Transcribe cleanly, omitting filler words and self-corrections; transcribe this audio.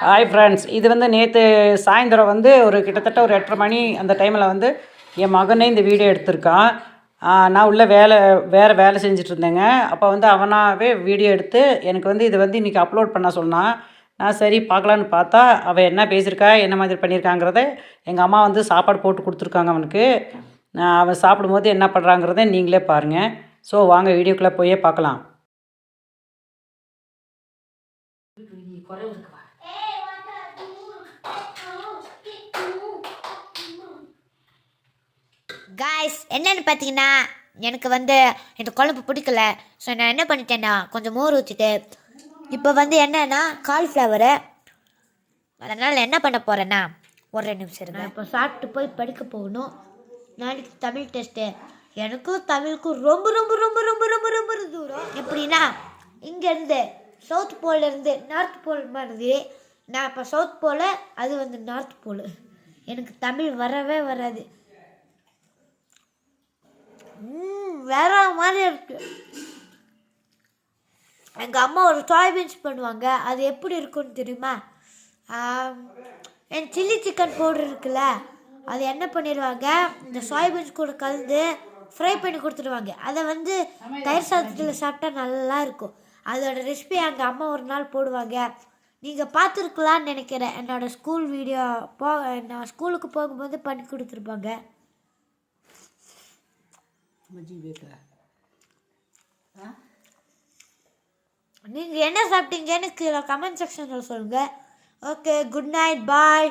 Hi friends, இது வந்து நேற்று சாயந்தரம் வந்து ஒரு கிட்டத்தட்ட ஒரு 8:30 மணி அந்த டைமில் வந்து என் மகனே இந்த வீடியோ எடுத்திருக்கான். நான் உள்ள வேறு வேலை செஞ்சிட்ருந்தேங்க. அப்போ வந்து அவனாகவே வீடியோ எடுத்து எனக்கு வந்து இதை வந்து இன்றைக்கி அப்லோட் பண்ண சொன்னான். நான் சரி பார்க்கலான்னு பார்த்தா, அவன் என்ன பேசியிருக்கா, என்ன மாதிரி பண்ணியிருக்காங்கிறத எங்கள் அம்மா வந்து சாப்பாடு போட்டு கொடுத்துருக்காங்க அவனுக்கு. அவன் சாப்பிடும்போது என்ன பண்ணுறாங்கிறத நீங்களே பாருங்கள். ஸோ வாங்க வீடியோக்குள்ளே போயே பார்க்கலாம். காய்ஸ், என்னென்னு பார்த்தீங்கன்னா, எனக்கு வந்து இந்த குழம்பு பிடிக்கல. ஸோ நான் என்ன பண்ணிட்டேன்னா, கொஞ்சம் மோர் ஊற்றிட்டு இப்போ வந்து என்னென்னா காலிஃப்ளவரு. அதனால் என்ன பண்ண போகிறேன்னா, ஒரு 2 நிமிஷம் இருங்க. இப்போ சாப்பிட்டு போய் படிக்க போகணும். நாளைக்கு தமிழ் டெஸ்ட்டு. எனக்கும் தமிழுக்கும் ரொம்ப ரொம்ப ரொம்ப ரொம்ப ரொம்ப ரொம்ப தூரம். எப்படின்னா, இங்கேருந்து சவுத் போல்லேருந்து நார்த் போல் மாதிரி. நான் இப்போ சவுத் போல், அது வந்து நார்த் போல். எனக்கு தமிழ் வரவே வராது. வேற மாதிரி இருக்கு. எங்கள் அம்மா ஒரு சாய்பீன்ஸ் பண்ணுவாங்க. அது எப்படி இருக்குன்னு தெரியுமா? என் சில்லி சிக்கன் பவுடர் இருக்குல்ல, அது என்ன பண்ணிடுவாங்க, இந்த சாய்பீன்ஸ் கூட கலந்து ஃப்ரை பண்ணி கொடுத்துடுவாங்க. அதை வந்து தயிர் சாதத்தில் சாப்பிட்டா நல்லா இருக்கும். அதோட ரெசிபி எங்கள் அம்மா ஒரு நாள் போடுவாங்க. நீங்கள் பார்த்துருக்கலான்னு நினைக்கிறேன். என்னோடய ஸ்கூல் வீடியோ நான் ஸ்கூலுக்கு போகும்போது பண்ணி கொடுத்துருப்பாங்க. நீங்கள் என்ன சாப்பிட்டீங்கன்னு கீழே கமெண்ட் செக்ஷனில் சொல்லுங்கள். ஓகே, குட் நைட், பாய்.